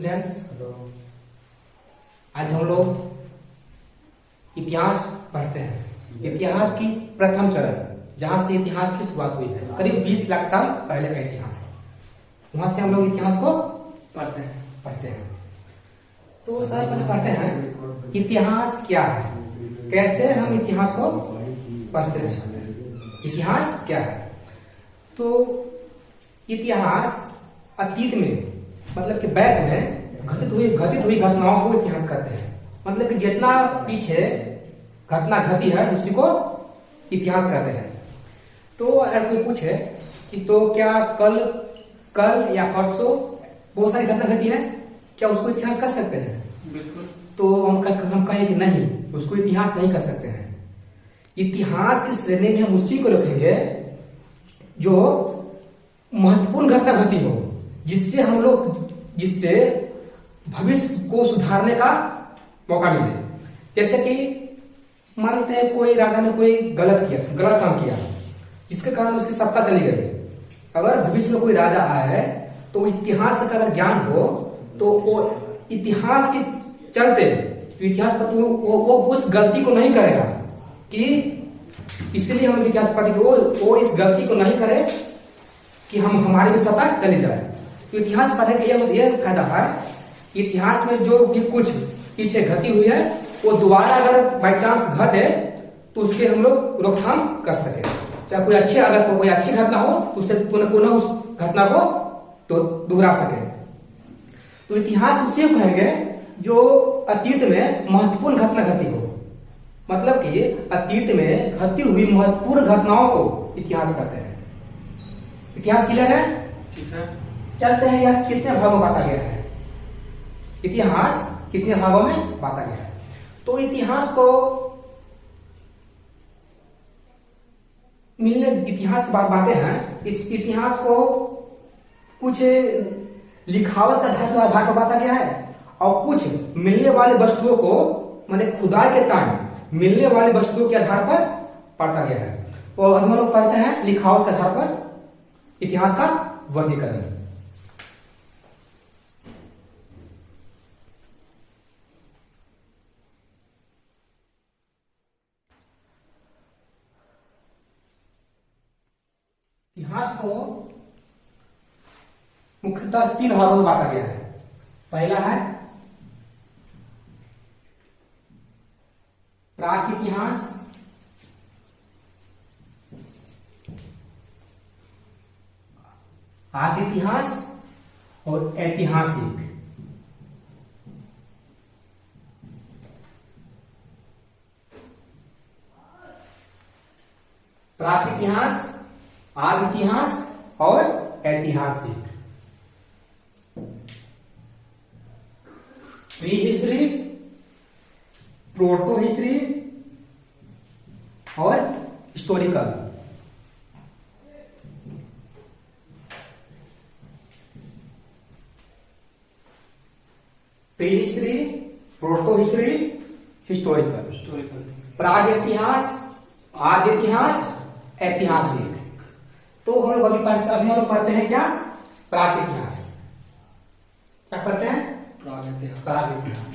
Friends, आज हम लोग इतिहास पढ़ते हैं। इतिहास की प्रथम चरण, जहां से इतिहास की शुरुआत हुई है, करीब 20 लाख साल पहले का इतिहास, वहां से हम लोग इतिहास को पढ़ते हैं। तो सर पहले पढ़ते हैं इतिहास क्या है, कैसे हम इतिहास को पढ़ते हैं। इतिहास क्या है? तो इतिहास अतीत में, मतलब कि बैक में घटित हुई घटनाओं को इतिहास कहते हैं। मतलब कि जितना पीछे घटना घटी है उसी को इतिहास कहते हैं। तो अगर कोई पूछे कि तो क्या कल या परसों बहुत सारी घटना घटी है, क्या उसको इतिहास कह सकते हैं? बिल्कुल। तो हम कहें कि नहीं, उसको इतिहास नहीं कह सकते हैं। इतिहास की श्रेणी में हम उसी को रखेंगे जो महत्वपूर्ण घटना घटी हो, जिससे भविष्य को सुधारने का मौका मिले। जैसे कि मानते हैं कोई राजा ने कोई गलत काम किया, जिसके कारण उसकी सत्ता चली गई। अगर भविष्य में कोई राजा आया है तो इतिहास का अगर ज्ञान हो तो वो इतिहास के चलते इतिहास पति वो उस गलती को नहीं करेगा, कि इसलिए हम इतिहास पति वो इस गलती को नहीं करे कि हमारी भी सत्ता चली जाए। तो इतिहास पढ़ने का यह फायदा है, इतिहास में जो भी कुछ पीछे घटी हुई है वो दोबारा अगर बाई चांस घटे तो उसके हम लोग रोकथाम कर सके। चाहे कोई अच्छी घटना हो तो उसे पुनः उस घटना को तो दोहरा सके। तो इतिहास उसे कहेंगे जो अतीत में महत्वपूर्ण घटना घटी हो, मतलब कि अतीत में घटी हुई महत्वपूर्ण घटनाओं को इतिहास कहते हैं। इतिहास क्लियर है? ठीक है। चलते हैं, यह कितने भागों में बांटा गया है? इतिहास कितने भागों में बांटा गया है? तो इतिहास को इतिहास की बात बातें हैं। इस इतिहास को कुछ लिखावट के आधार पर बांटा गया है, और कुछ मिलने वाली वस्तुओं को, माने खुदाई के टाइम मिलने वाली वस्तुओं के आधार पर बांटा गया है। और हम लोग पढ़ते हैं लिखावट के आधार पर इतिहास का वर्गीकरण। इतिहास को मुख्यतः 3 भागों में बांटा गया है। पहला है प्राक इतिहास, आदि इतिहास और ऐतिहासिक। प्राक इतिहास, आदि इतिहास और ऐतिहासिक। प्री हिस्ट्री, प्रोटो हिस्ट्री और historical. Pre history, proto history, historical. प्राग इतिहास, आदि इतिहास, ऐतिहासिक। तो हम लोग अभी हम लोग पढ़ते हैं क्या? प्राग इतिहास। क्या पढ़ते हैं? प्राग इतिहास। प्राग इतिहास।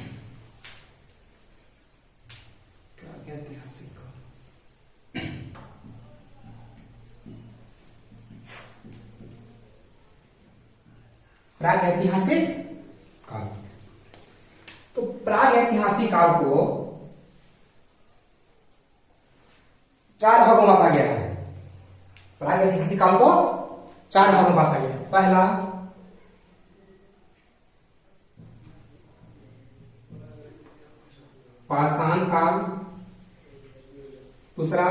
प्राग ऐतिहासिक काल। तो प्राग ऐतिहासिक काल को 4 भागों में बांटा गया है। प्राग ऐतिहासिक काल को 4 भागों में बांटा गया है। पहला पाषाण काल, दूसरा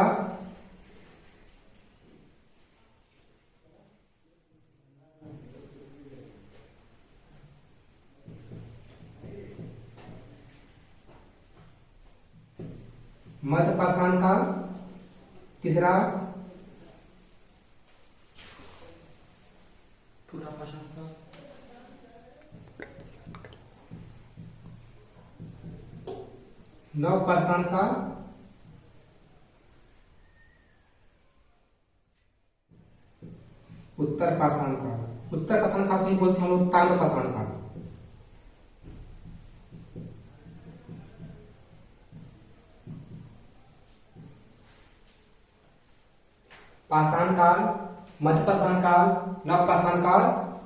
मध्य पाषाण काल, तीसरा पूरा पाषाण काल, नव पाषाण काल, उत्तर पाषाण काल। उत्तर पाषाण काल को ही बोलते हैं हम लोग ताम्र पाषाण काल। पाषाण काल, मध्य पाषाण काल, नव पाषाण काल,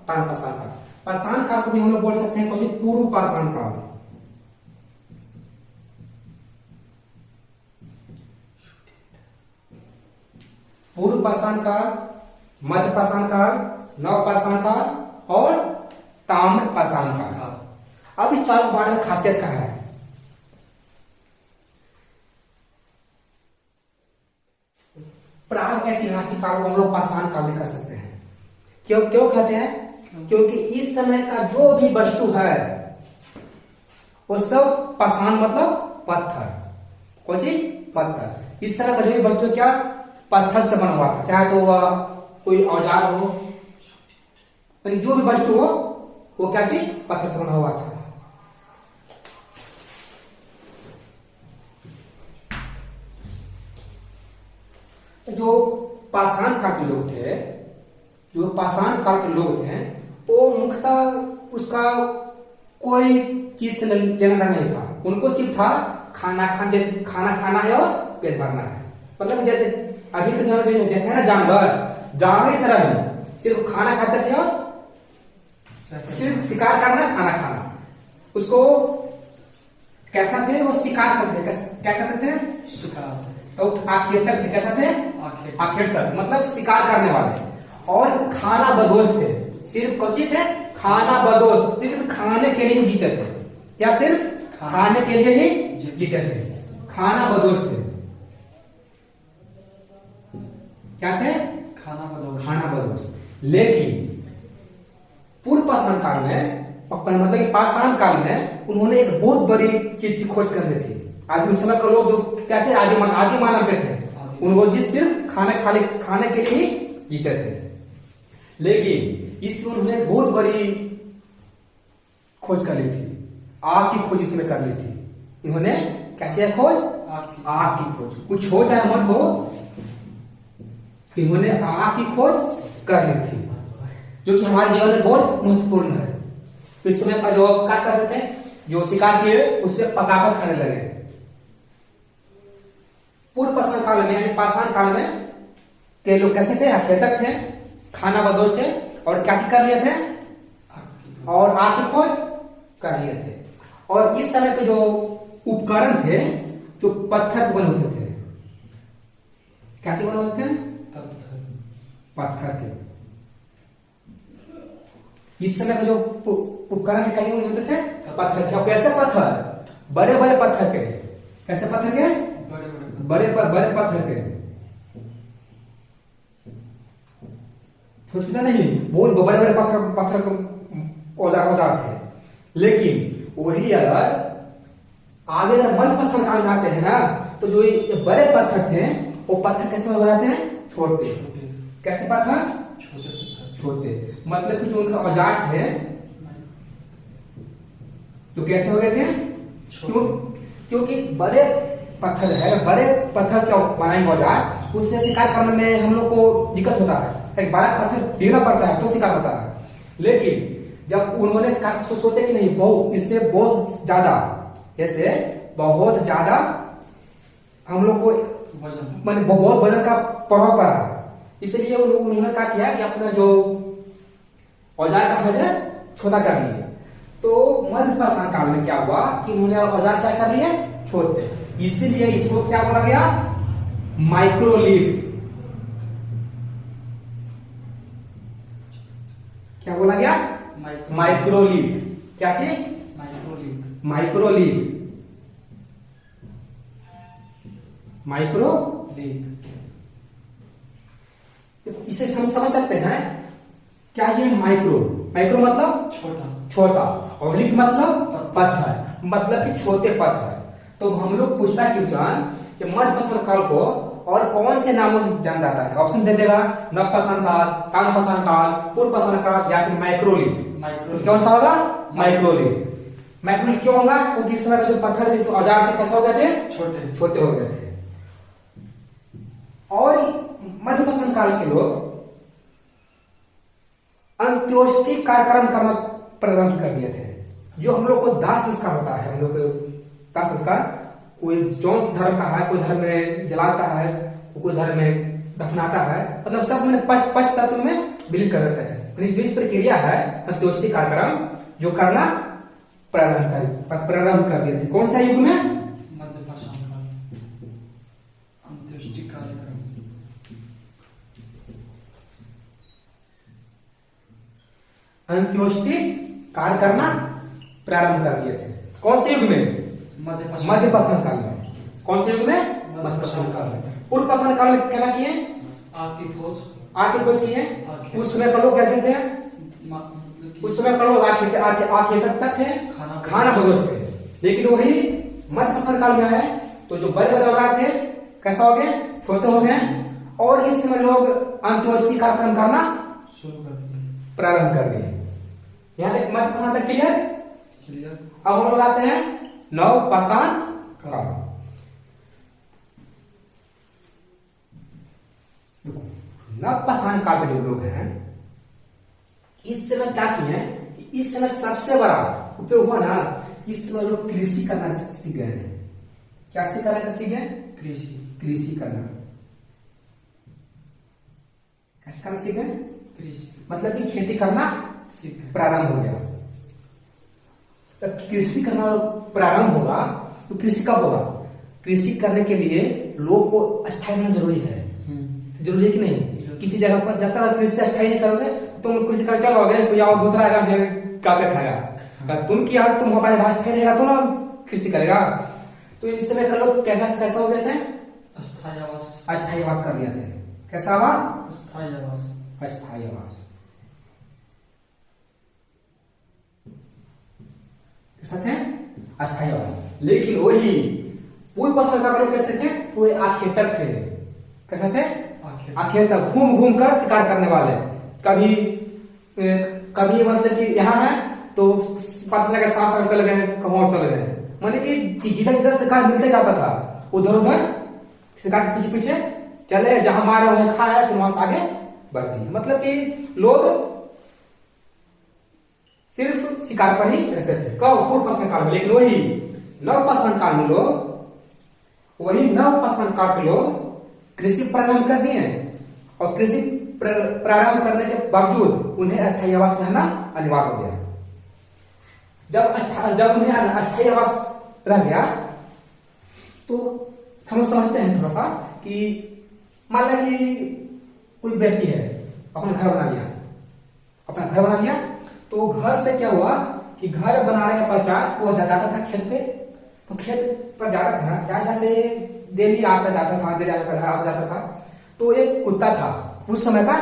ताम्र पाषाण काल। पाषाण काल को भी हम लोग बोल सकते हैं क्वेश्चन पूर्व पाषाण काल। पूर्व पाषाण काल, मध्य पाषाण काल, नव पाषाण काल और ताम्र पाषाण काल। अब इस चार के बारे में खासियत क्या है? प्राग ऐतिहासिक काल को हम लोग पाषाण काल में कह सकते हैं। क्यों क्यों कहते हैं? क्योंकि इस समय का जो भी वस्तु है वो सब पाषाण मतलब पत्थर। कौन चीज? पत्थर। इस समय का जो भी वस्तु क्या पत्थर से बना हुआ था, चाहे तो वह कोई औजार हो, यानी जो भी वस्तु हो वो क्या चीज पत्थर से बना हुआ था। जो पाषाण काल के लोग थे, जो पाषाण काल के लोग थे, वो मुख्यतः उसका कोई चीज से लेना देना नहीं था। उनको सिर्फ था खाना खाना है और पेट भरना है। मतलब जैसे अभी के समय में जैसे है ना जानवर की तरह ही सिर्फ खाना खाते थे और सिर्फ शिकार करना, खाना खाना। उसको कैसा थे? वो शिकार करते थे। क्या करते थे? शिकार। तो आखिर तक थे। कैसा थे? आखिर तक मतलब शिकार करने वाले। और खाना बदोश थे। सिर्फ कौन थे? खाना बदोश। सिर्फ खाने के लिए ही जीते थे। क्या? सिर्फ खाने के लिए ही जीते थे। खाना बदोश थे। क्या थे? खाना बदोश। लेकिन पूर्व पाषाण काल में, मतलब कि पाषाण काल में उन्होंने एक बहुत बड़ी चीज की खोज कर ली थी। आज उस समय के लोग जो क्या थे? आदि मानव के थे। उनको जी सिर्फ खाने के लिए ही जीते थे। लेकिन इसमें उन्होंने बहुत बड़ी खोज कर ली थी। आग की खोज इसमें कर ली थी। इन्होंने कैसे खोज? आग की खोज। कुछ हो चाहे मत हो, इन्होंने आग की खोज कर ली थी, जो कि हमारे जीवन में बहुत महत्वपूर्ण है। तो इस समय का जो क्या करते थे, जो शिकार किए उससे पकाकर खाने लगे। पूर्व पाषाण काल में यानी पाषाण काल में के लोग कैसे थे? अखेतक थे, खाना बदोश थे और क्या कर लिए थे? और आग की खोज कर लिए थे। और इस समय के जो उपकरण थे जो पत्थर बने होते थे। कैसे बने होते थे? पत्थर के। इस समय के जो उपकरण कैसे बने होते थे? पत्थर के। कैसे पत्थर? बड़े बड़े पत्थर के। कैसे पत्थर के? बड़े पत्थर के। छोटा नहीं, बहुत बड़े बड़े पत्थर के औजार थे। लेकिन वही अगर आगे मध्य पाषाण काल में आते हैं ना, तो जो ये बड़े पत्थर थे वो पत्थर कैसे हो जाते हैं? छोटे। कैसे पत्थर? छोटे। मतलब कि जो उनका औजार थे तो कैसे हो गए थे? क्योंकि बड़े पत्थर है, बड़े पत्थर क्या बनाएंगे औजार, उससे शिकार करने में हम लोग को दिक्कत होता है। एक बड़ा पत्थर गिरना पड़ता है तो शिकार होता है। लेकिन जब उन्होंने सोचा कि नहीं, बहुत इससे बहुत ज्यादा, जैसे बहुत ज्यादा हम लोग को मैंने बहुत वजन का प्रभाव पड़ा, इसलिए उन्होंने क्या किया कि अपना जो औजार का वजन छोटा कर लिया। तो मध्य पाषाण काल में क्या हुआ कि उन्होंने औजार क्या कर लिए? छोटे। इसीलिए इसको क्या बोला गया? माइक्रोलिथ। क्या बोला गया? माइक्रोलिथ। क्या चीज? माइक्रोलिथ। इसे समझ सकते हैं क्या? ये माइक्रो मतलब छोटा और लिथ मतलब पत्थर, मतलब कि छोटे पत्थर। तो हम लोग पूछता क्वेश्चन कि मध्य पाषाण काल को और कौन से नामों से जाना जाता है? ऑप्शन दे देगा, नव पाषाण काल, ताम्र पाषाण काल, पूर्व पाषाण काल या फिर माइक्रोलिथ। कौन सा होगा? माइक्रोलिथ। माइक्रोलिथ क्यों होगा? क्योंकि इस समय जो पत्थर थे, औजार थे, कैसे हो गए थे? छोटे हो गए थे। और मध्य पाषाण काल के लोग अंत्योष्टि कार्यक्रम करना प्रारंभ कर दिए थे। जो हम लोग को दाह संस्कार होता है, हम लोग को दाह संस्कार, कोई जौन धर्म का है, कोई धर्म में जलाता है, कोई धर्म में दफनाता है, मतलब सब मैंने पंच तत्व में विलीन कर देता है। जो इस प्रक्रिया है अंत्योष्टि कार्यक्रम जो करना प्रारंभ कर दिए थे। कौन सा युग में? मध्य पाषाण काल। अंत्येष्टि कार्यक्रम। अंत्योष्टि कार्य करना प्रारंभ कर दिए थे। कौन से युग में? मध्य पाषाण काल में। कौन से युग में? मध्य पाषाण काल में। पूर्व पाषाण काल में क्या किए? आग की खोज किए। उस समय का लोग कैसे थे? उस समय का लोग आखिर तक थे, खाना बदोश थे। लेकिन वही मध्य पाषाण काल में आए तो जो बड़े बड़े औजार थे कैसा हो गए? छोटे हो गए। और इस समय लोग अंत्योष्टि कार्यक्रम करना शुरू कर दिए, प्रारंभ कर दिए। यहाँ तक मध्य पाषाण तक क्लियर। अब हम लोग आते हैं नव पाषाण काल। नव पाषाण काल के जो लोग हैं इस समय क्या किए हैं? इस समय सबसे बड़ा उपयोग हुआ ना, इस समय लोग कृषि करना सीख गए हैं। क्या सीख गए? कृषि करना। कैसे करना सीख गए? कृषि मतलब कि खेती करना प्रारंभ हो गया। जब कृषि करना प्रारंभ होगा तो कृषि कब होगा? कृषि करने के लिए लोग को अस्थायी होना जरूरी है। जरूरी है कि नहीं? किसी जगह पर जब तक कृषि अस्थायी नहीं करोगे तुम कृषि कर चलोगे, कोई और दूसरा आएगा क्या खाएगा। तुम किया तुम हमारे घास खाई रहेगा तो ना कृषि करेगा। तो इस समय का लोग कैसा हो गए थे? अस्थायी आवास कर लिया थे। कैसा आवास? अस्थायी आवास। कैसा थे? अस्थायी आवास। लेकिन वही पूर्व पाषाण काल के लोग कैसे थे? वो आखेतर थे। कैसे थे? आखेतर घूम कर शिकार करने वाले। कभी मतलब कि यहाँ है तो पता चला सांप तक चले गए, कमौर चले गए। मतलब कि जिधर शिकार मिलते जाता था उधर उधर शिकार के पीछे पीछे चले, जहां मारे उन्हें खाया फिर वहां से आगे बढ़ दिए। मतलब कि लोग सिर्फ शिकार पर ही रहते थे कब? पूर्व पाषाण काल में। लेकिन वही नव पाषाण काल में लोग कृषि प्रारंभ कर दिए और कृषि प्रारंभ करने के बावजूद उन्हें अस्थायी आवास रहना अनिवार्य हो गया। जब उन्हें अस्थायी आवास रह गया तो हम समझते हैं थोड़ा सा कि मान लिया कि कोई व्यक्ति है अपना घर बना लिया तो घर से क्या हुआ कि घर बनाने के पश्चात वो जाता था खेत पे। तो खेत पर जाता था, जाते डेली आता जाता था। तो एक कुत्ता था उस समय का,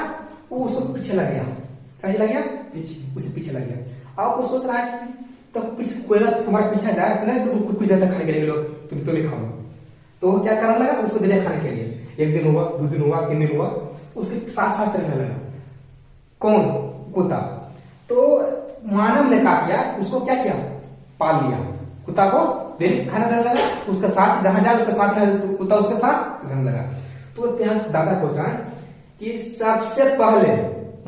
वो उसको पीछे लग गया। कैसे लग गया? उसे पीछे लग गया। अब वो सोच रहा है कि तो पीछे कोई तुम्हारे पीछे जाए तो नहीं तो कुछ देर तक खाने के लिए लोग तुम नहीं खाओ। तो वो क्या करने लगा? उसको दिया खाने के लिए। 1 दिन हुआ, 2 दिन हुआ, 3 दिन हुआ, उसके साथ रहने लगा। कौन? कुत्ता। तो मानव ने क्या किया? उसको क्या किया? पाल लिया। कुत्ता को डेली खाना देने लगा, उसके साथ जहां जाए उसके साथ कुत्ता उसके साथ रहने लगा। तो यहाँ से दादा पूछा कि सबसे पहले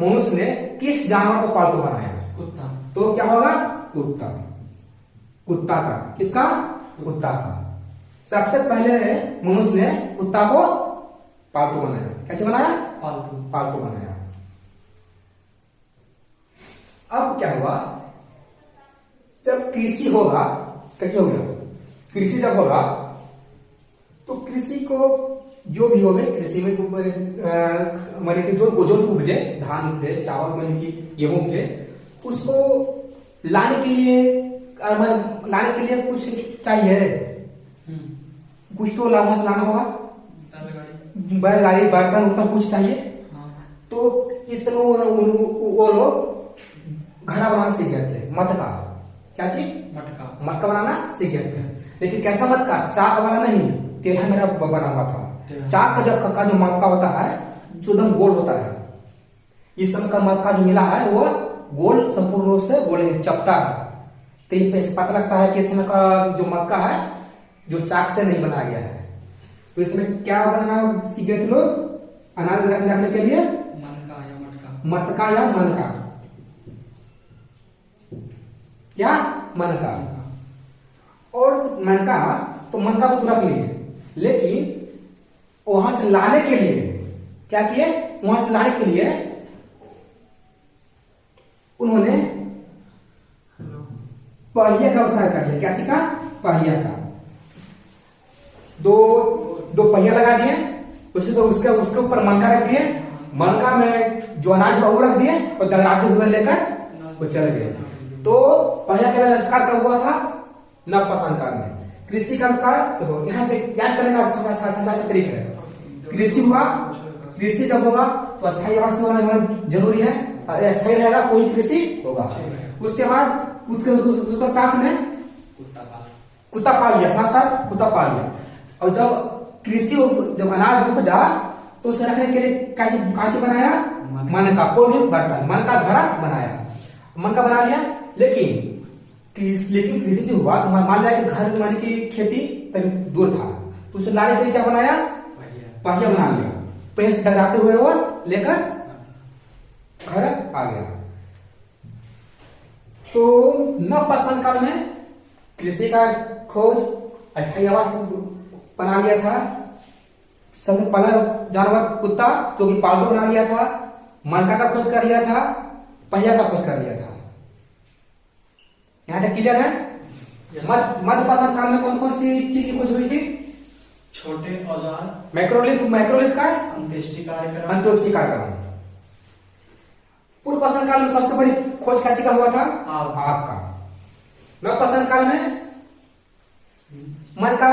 मनुष्य ने किस जानवर को पालतू बनाया? कुत्ता। तो क्या होगा? कुत्ता का। किसका? कुत्ता का। सबसे पहले मनुष्य ने कुत्ता को पालतू बनाया। कैसे बनाया? पालतू बनाया। अब क्या हुआ? जब कृषि होगा तो क्या होगा? कृषि जब होगा तो कृषि को जो भी हो गए कृषि में मैंने कि जो उपजे, धान उपजे, चावल मैंने की गेहूं उपजे, उसको लाने के लिए कुछ चाहिए। कुछ तो लाना होगा, बैलगाड़ी, बर्तन, उतना कुछ चाहिए। तो इस समय वो लोग घड़ा बनाना सीख गए थे। मटका। क्या चीज? मटका बनाना सीख गए थे। लेकिन कैसा मटका? चाक वाला नहीं, टेढ़ा मेढ़ा बना हुआ था। चाक का जो मटका होता है जो एकदम गोल होता है। इस समय का मटका जो मिला है वो गोल, संपूर्ण रूप से गोल चपटा है। तो ये पता लगता है कि इस समय का जो मटका है जो चाक से नहीं बनाया गया है। तो इसमें क्या बनाना सीख गए थे लोग? अनाज रखने के लिए मटका या मनका। क्या? मनका। और मनका तो रख लिए, लेकिन वहां से लाने के लिए क्या किए, वहां से लाने के लिए उन्होंने पहिया का आविष्कार कर लिया। क्या चीज का, पहिया का। दो पहिया लगा दिए, उसी तो उसके ऊपर मनका रख दिए, मनका में जो अनाज हुआ वो रख दिए और दगराते हुए लेकर वो चल गए। तो पहिया का आविष्कार कब हुआ था, नवपाषाण काल में। कृषि का आविष्कार देखो यहाँ से याद करने का समझा तरीका है। कृषि हुआ, कृषि जब होगा तो अस्थायी आवास होना जरूरी है, अस्थायी रहेगा कोई कृषि होगा। उसके बाद उसका साथ में कुत्ता पाल लिया, साथ साथ कुत्ता पाल लिया। और जब कृषि जब अनाज उपजा तो उसे रखने के लिए कांची बनाया, मन का कोई भी बर्तन, मन का घड़ा बनाया, मन का बना लिया। लेकिन कृषि जो हुआ तो मान लिया कि घर बनाने की खेती तभी दूर था, तो उसे लाने के लिए क्या बनाया, पहिया बना लिया। पहिया से टकराते हुए वो लेकर घर आ गया। तो नवपाषाण काल में कृषि का खोज, अस्थायी आवास बना लिया था, सबसे पहला जानवर कुत्ता जो कि पालतू बना लिया था, मनका का खोज कर लिया था, पहिया का खोज कर लिया था। यहाँ तक क्लियर है। मध्यपाषाण काल में कौन कौन सी चीज की खोज हुई थी, छोटे औजार, मैक्रोलिथ का अंत्येष्टि कार्यक्रम, अंत्येष्टि कार्यक्रम। पूर्वपाषाण काल में सबसे बड़ी खोज क्या चीज का हुआ था, आग का। नवपाषाण काल में मन का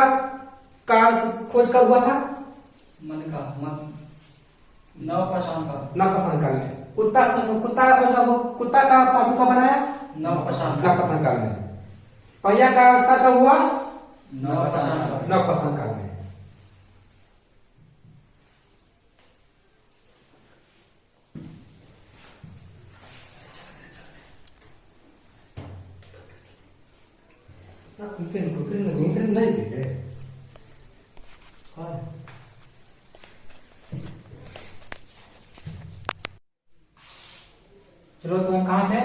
खोज कब हुआ था, नवपाषाण काल में। कुत्ता का पालतू का बनाया, नवपाषाण काल में। पहिया का आविष्कार कब हुआ, नवपाषाण काल में। घूमते नहीं थे। चलो तो हम कहाँ थे,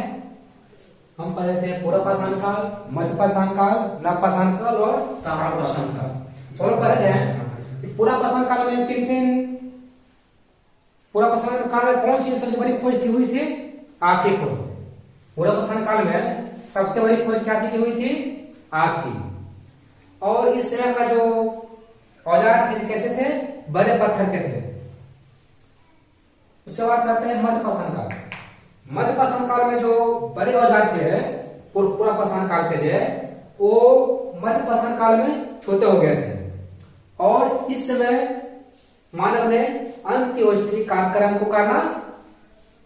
हम पढ़े थे पूर्वपाषाण काल, मध्यपाषाण काल, नवपाषाण काल और ताम्रपाषाण काल। चलो पढ़े थे पूर्वपाषाण काल में पूर्वपाषाण काल में कौन सी सबसे बड़ी खोज की हुई थी, आग की खोज। पूर्वपाषाण काल में सबसे बड़ी खोज क्या चीज की हुई थी, आग की। और इस समय का जो औजार कैसे थे, बड़े पत्थर के थे। उसके बाद करते हैं मध्यपाषाण काल। मध्यपाषाण काल में जो बड़े औजार थे पूर्वपाषाण काल के जो वो मध्यपाषाण काल में छोटे हो गए थे। और इस समय मानव ने अंत्योष्टि कार्यक्रम को करना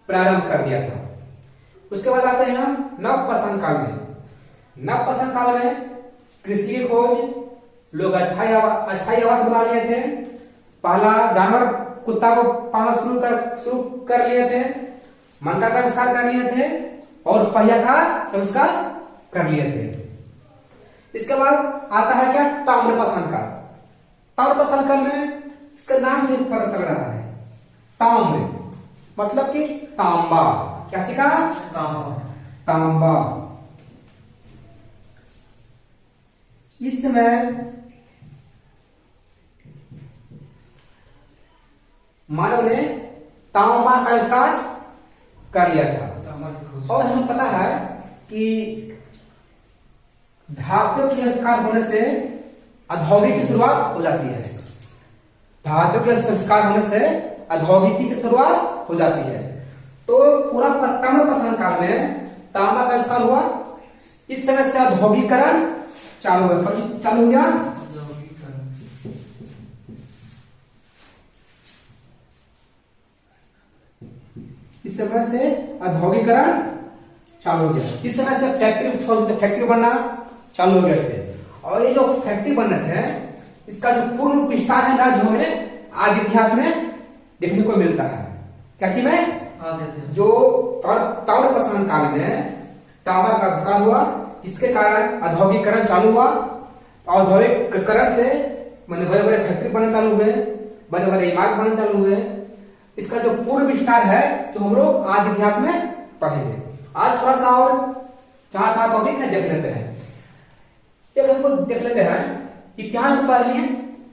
प्रारंभ कर दिया था। उसके बाद आते हैं हम नवपाषाण काल में। नवपाषाण काल में कृषि की खोज, लोग अस्थायी आवास बना लिए थे, पहला जानवर कुत्ता को पालना शुरू कर लिए थे, मनका का आविष्कार कर लिए थे और पहिया का आविष्कार कर लिए थे। इसके बाद आता है क्या, ताम्रपाषाण काल। ताम्रपाषाण काल में इसका नाम से पता चल रहा है, ताम्र मतलब कि तांबा। क्या चीज का, तांबा। इस समय मानव ने तांबा का आविष्कार कर लिया था। और हमें पता है कि धातु के आविष्कार होने से औद्योगिक की शुरुआत हो जाती है। धातु के आविष्कार होने से औद्योगिकी की शुरुआत हो जाती है। तो पूरा ताम्रपाषाण काल में तांबा का आविष्कार हुआ। इस समय से औद्योगिकरण चालू हो गया। इस समय से औद्योगिकरण चालू हो गया। इस समय से फैक्ट्री बनना चालू हो गए थे। और ये जो फैक्ट्री बन रहे थे, इसका जो पूर्ण विस्तार है ना, जो हमें आदि इतिहास में देखने को मिलता है। क्या चीज में, जो ताम्रपाषाण काल में तांबा का आविष्कार हुआ, इसके कारण औद्योगिकरण चालू हुआ। औद्योगिकरण से बड़े बड़े फैक्ट्री बनना चालू हुए, बड़े बड़े इमारत बनना चालू हुए। इसका जो पूर्ण विस्तार है जो हम लोग आज इतिहास में पढ़ेंगे। आज थोड़ा सा और जहां था टॉपिक है देख लेते हैं। एक हमको देख लेते हैं, इतिहास तो पढ़ लिए,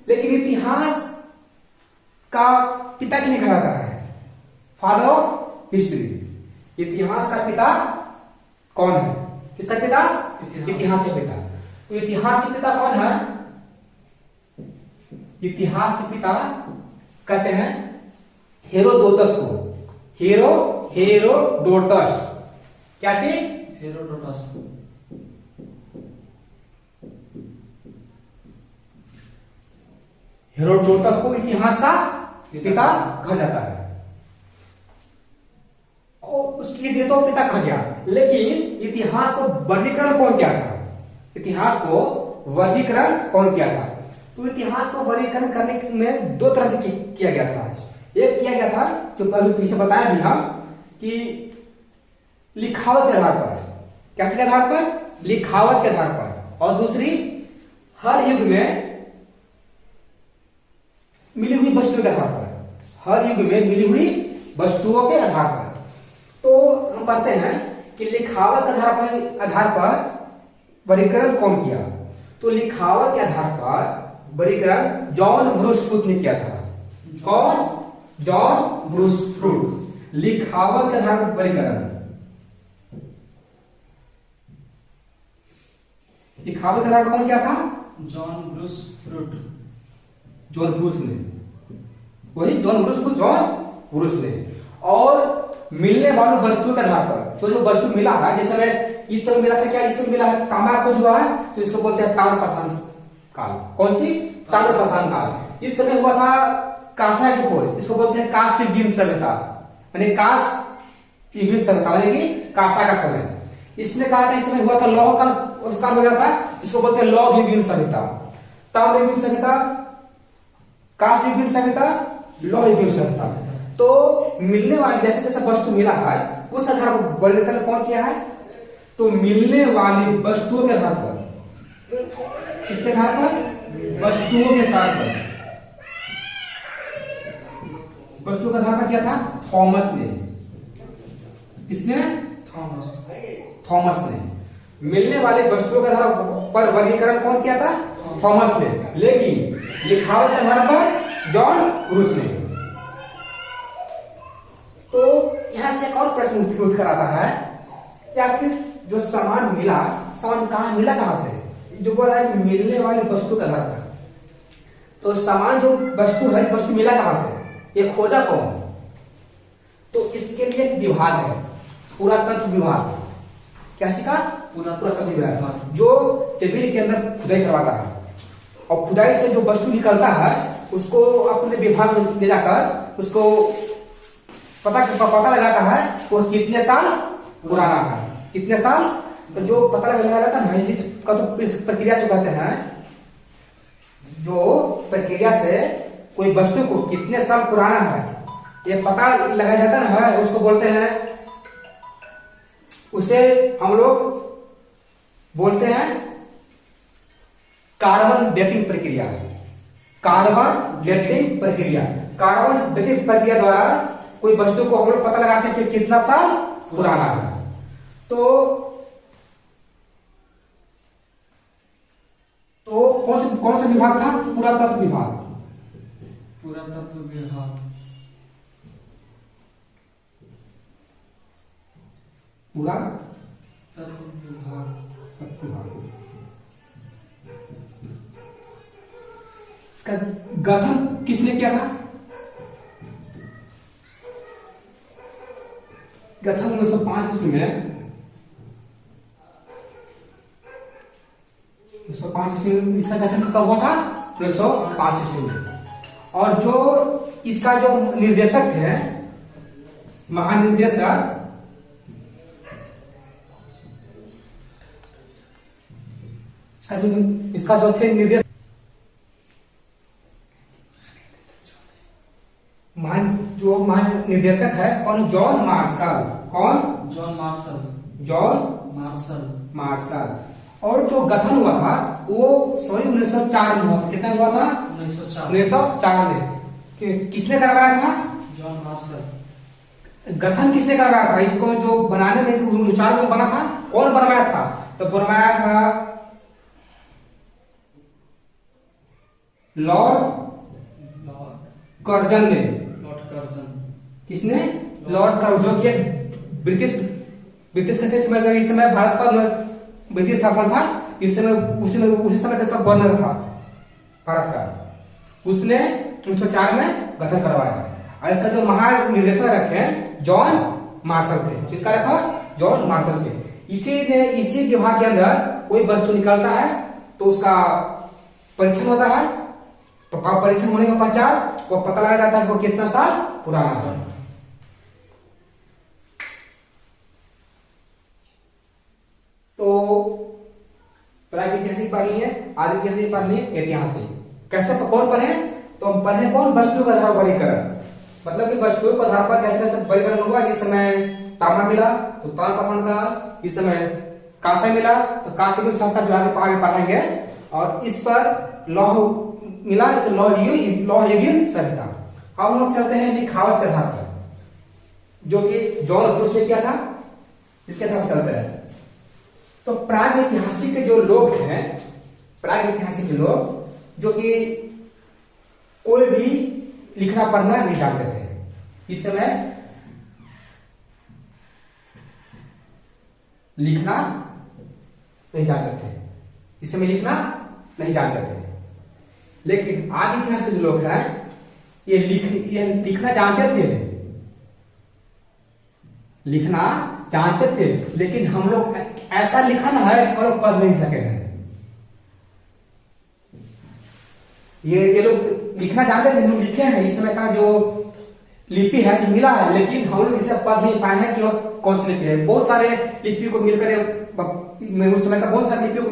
लेकिन इतिहास का पिता किन्हें कहा जाता है? Father of history. इतिहास का पिता कौन है? किसका पिता? इतिहास के पिता। तो इतिहास के पिता कौन है? इतिहास के पिता कहते हैं हेरोडोटस को। हेरोडोटस। क्या चीज? हेरोडोटस। हेरोडोटस को इतिहास का पिता कहा जाता है और उसके लिए तो पिता कहा गया। लेकिन इतिहास को वर्गीकरण कौन किया था? इतिहास को वर्गीकरण कौन किया था? तो इतिहास को वर्गीकरण करने में दो तरह से किया गया था। एक किया गया था जो कल पीछे बताया भी हम कि लिखावट के आधार पर। कैसे के आधार पर? लिखावट के आधार पर। और दूसरी हर युग में मिली हुई वस्तुओं के आधार पर। हर युग में मिली हुई वस्तुओं के आधार पर। तो हम पढ़ते हैं कि लिखावट के आधार पर वर्गीकरण कौन किया? तो लिखावट के आधार पर वर्गीकरण जॉन ब्रूसफ्रूट ने किया था। कौन? जॉन ब्रूसफ्रूट। लिखावट के आधार पर वर्गीकरण। लिखावट के आधार पर कौन किया था? जॉन ब्रूसफ्रूट। जॉन ब्रूस ने। वही जॉन ब्रूस ने। और मिलने वाली वस्तुओं के आधार पर जो वस्तु मिला है, जैसे हमें इस समय मिला है क्या? इस समय मिला है तांबा को जो है, तो इसको बोलते हैं ताम्रपाषाण काल। कौन सी? ताम्रपाषाण काल। इस समय हुआ था कांसा की खोज, इसको बोलते हैं कांस्य युगीन सभ्यता। यानी कांस्य युगीन सभ्यता यानी कि कांसा का समय। इसने कहा था इस समय हुआ था लौह का आविष्कार हो गया था, इसको बोलते हैं लौह युगीन सभ्यता। ताम्र युगीन सभ्यता, कांस्य युगीन सभ्यता, लौह युगीन सभ्यता। तो मिलने वाली जैसे जैसे वस्तु मिला है उस आधार पर वर्गीकरण कौन किया है? तो मिलने वाली वस्तुओं के आधार पर। किसके आधार पर? वस्तुओं के आधार पर। वस्तुओं के आधार पर क्या था? थॉमस ने। किसने? थॉमस ने। मिलने वाली वस्तुओं के आधार पर वर्गीकरण कौन किया था? थॉमस ने। लेकिन लिखावट के आधार पर जॉन ब्रूस ने। तो यहां से एक और प्रश्न उठ कर आता है कि आखिर जो सामान मिला, सामान कहां मिला? कहां से? जो बोला है मिलने वाली वस्तु के आधार पर। तो सामान जो वस्तु है, वस्तु मिला कहां से? ये खोजा कौन? तो इसके लिए एक विभाग है, पुरातत्व विभाग। क्या सीखा? पुरातत्व विभाग, जो जमीन के अंदर खुदाई करवाता है और खुदाई से जो वस्तु निकलता है उसको अपने विभाग में ले जाकर उसको पता लगाता है वो कितने साल पुराना है, कितने साल। तो जो पता लगाया जाता है ना, इसका तो इस प्रक्रिया जो कहते हैं, जो प्रक्रिया से कोई वस्तु को कितने साल पुराना है ये पता लगाया जाता है, उसको बोलते हैं, उसे हम लोग बोलते हैं कार्बन डेटिंग प्रक्रिया। कार्बन डेटिंग प्रक्रिया। कार्बन डेटिंग प्रक्रिया द्वारा कोई वस्तु को हम लोग पता लगाते हैं कि कितना साल पुराना है। तो कौन सा विभाग था? पुरातत्व विभाग। पुरातत्व विभाग। पुरातत्व विभाग। इसका गठन किसने किया था? गठन 1905 ईस्वी में, 1905 ईस्वी में इसका गठन कब हुआ था? 1905 ईस्वी में। और जो इसका जो निर्देशक है, महानिर्देशक, इसका जो थे निर्देशक जो महानिर्देशक है कौन? John Marshall. कौन? John Marshall. John Marshall. और जो गठन हुआ था वो 1904 में हुआ था। कितना हुआ था? 1904 में। किसने करवाया था? John Marshall. गठन किसने करवाया था? इसको जो बनाने में 1904 में बना था, कौन बनवाया था? तो बनवाया था कर्जन ने, लॉर्ड कर्जन, किसने? लॉर्ड कर्जन, जो कि ब्रिटिश ब्रिटिश थे इस समय भारत पर ब्रिटिश शासन था इस समय, उसी समय का गवर्नर था भारत का, उसने 1904 में गठन करवाया। और इसका जो महानिदेशक रखे जॉन मार्शल थे। किसका रखा? जॉन मार्शल थे। इसी विभाग के अंदर कोई वस्तु निकलता है तो उसका परीक्षण होता है, तो परीक्षण होने के पश्चात वो पता लगाया जाता है कि वो कितना साल पुराना है। तो प्रागैतिहासिक पढ़ लिए, आदिऐतिहासिक पढ़ लिए, ऐतिहासिक। कैसे कौन पढ़े? तो हम पढ़े कौन? वस्तु का आधार वर्गीकरण, मतलब कि वस्तुओं के आधार पर कैसे कैसे वर्गीकरण हुआ। इस समय तांबा मिला तो तांबा पाषाण काल, इस समय कांस्य मिला तो कांस्य की संस्था जो आगे पढ़ाएंगे, और इस पर लौह मिला, इसे लौह युगीन सभ्यता। अब हम लोग चलते हैं लिखावट के आधार पर, जो कि जॉन ब्रूस ने किया था, इसके आधार पर चलते हैं। तो प्रागैतिहासिक के जो लोग हैं, प्रागैतिहासिक लोग जो कि कोई भी लिखना पढ़ना नहीं जानते थे, इस समय लिखना नहीं जानते थे, इस समय लिखना नहीं जानते थे। लेकिन आदि इतिहास के जो लोग हैं ये लिखना जानते थे, लिखना जानते थे, लेकिन हम लोग ऐसा लिखा ना है कि हम लोग पढ़ नहीं सके हैं। ये लोग लिखना जानते थे, लिखे हैं। इस समय का जो लिपि है जो मिला है, लेकिन हम लोग इसे पढ़ नहीं पाए हैं कि वो कौन सी लिपि है। बहुत सारे लिपि को मिलकर उस समय का बहुत सारे लिपियों को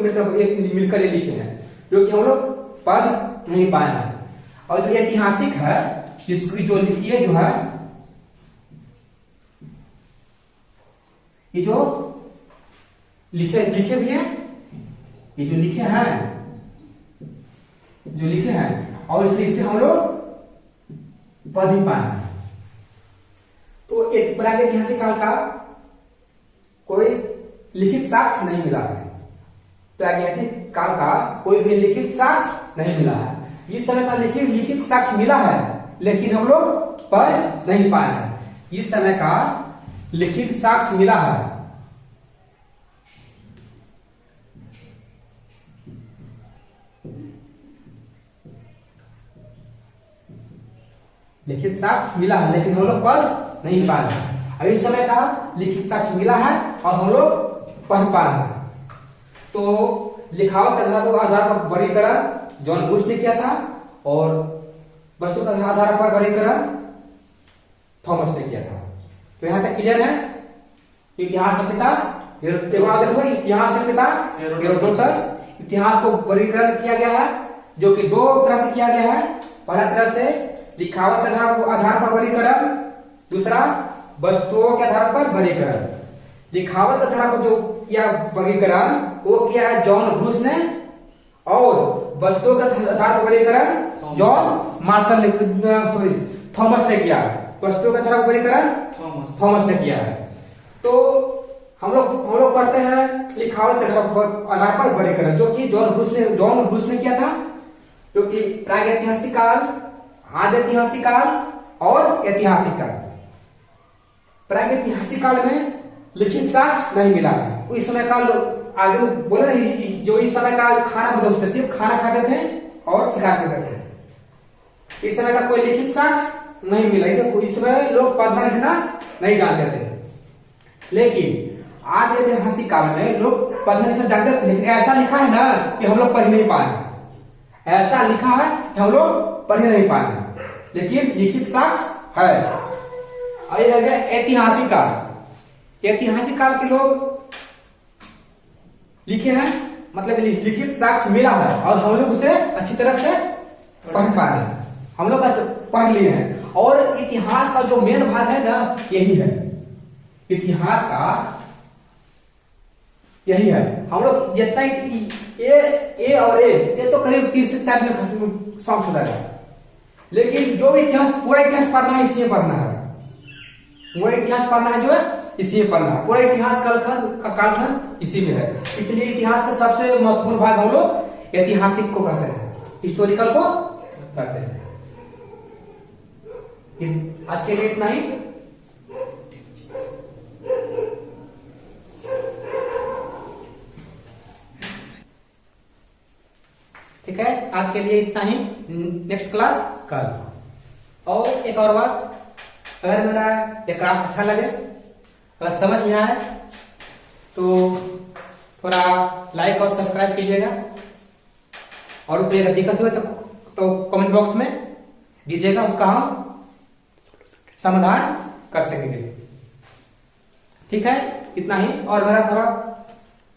मिलकर ये लिखे हैं, जो कि हम लोग पढ़ नहीं पाए हैं। और जो ऐतिहासिक है, जिसकी जो लिपि है जो है, ये जो लिखे भी है, ये जो लिखे हैं और इसे हम लोग पढ़ ही पाए हैं। तो प्रागैतिहासिक काल का कोई लिखित साक्ष्य नहीं मिला है, प्रागैतिहासिक काल का कोई भी लिखित साक्ष्य नहीं मिला है। इस समय का लिखित साक्ष्य मिला है, लेकिन हम लोग पढ़ नहीं पाए हैं। इस समय का लिखित साक्ष्य मिला है, लिखित साक्ष्य मिला है, लेकिन हम लोग पढ़ नहीं पाए हैं। अब इस समय का लिखित साक्ष्य मिला है और हम लोग पढ़ पाए हैं। तो लिखावट के आधार पर वर्गीकरण जॉन ब्रूस ने किया था, और वस्तु के आधार पर वर्गीकरण थॉमस ने किया था। तो यहां तक क्लियर है? इतिहास का पिता इतिहास का पिता हेरोडोटस। इतिहास को वर्गीकरण किया गया है, जो कि दो तरह से किया गया है। पहला तरह से लिखावट के आधार पर वर्गीकरण, दूसरा वस्तुओं के आधार पर वर्गीकरण। लिखावट के आधार पर जो किया वर्गीकरण वो किया है जॉन ब्रूस ने, और वस्तुओं के आधार पर वर्गीकरण थॉमस ने किया है। वस्तुओं के आधार पर वर्गीकरण थॉमस ने किया है। तो हम लोग पढ़ते हैं लिखावट के आधार पर वर्गीकरण, जो कि जॉन ब्रूस ने किया था, जो कि प्रागैतिहासिक काल, आदिऐतिहासिक काल और ऐतिहासिक काल। प्रागैतिहासिक काल में लिखित साक्ष्य नहीं मिला है। इस समय का आगे बोले ना, जो इस समय का खाना बदोश सिर्फ खाना खाते थे और शिकार करते थे। इस समय का कोई लिखित साक्ष्य नहीं मिला, इस समय लोग पढ़ना लिखना नहीं जानते थे। लेकिन आदिऐतिहासिक काल में लोग पढ़ना लिखना जानते थे, लेकिन ऐसा लिखा है ना कि हम लोग पढ़ नहीं पाए। ऐसा लिखा है कि हम लोग पढ़ नहीं पाए, लेकिन लिखित साक्ष्य है। और ये है ऐतिहासिक काल। ऐतिहासिक काल के लोग लिखे हैं, मतलब लिखित साक्ष्य मिला है और हम लोग उसे अच्छी तरह से पढ़ पा रहे हैं, हम लोग पढ़ लिए हैं। और इतिहास का जो मेन भाग है ना, यही है इतिहास का, यही है। हम लोग जितना ए और ए तो करीब 30 से 40 में खत्म समाप्त हो जाएगा, लेकिन जो इतिहास पूरा इतिहास पढ़ना है इसी में पढ़ना है, पूरा इतिहास पढ़ना है जो है इसी में पढ़ना है। पूरा इतिहास कालखंड इसी में है। इसलिए इतिहास का सबसे महत्वपूर्ण भाग हम लोग, ऐतिहासिक को कहते हैं, हिस्टोरिकल को कहते हैं। आज के लिए इतना ही। ठीक है, आज के लिए इतना ही। नेक्स्ट क्लास कल। और एक और बात, अगर मेरा ये क्लास अच्छा लगे, अगर समझ में आए तो थोड़ा लाइक और सब्सक्राइब कीजिएगा, और कोई अगर दिक्कत हुए तो कमेंट बॉक्स में दीजिएगा, उसका हम समाधान कर सकेंगे। ठीक है, इतना ही। और मेरा थोड़ा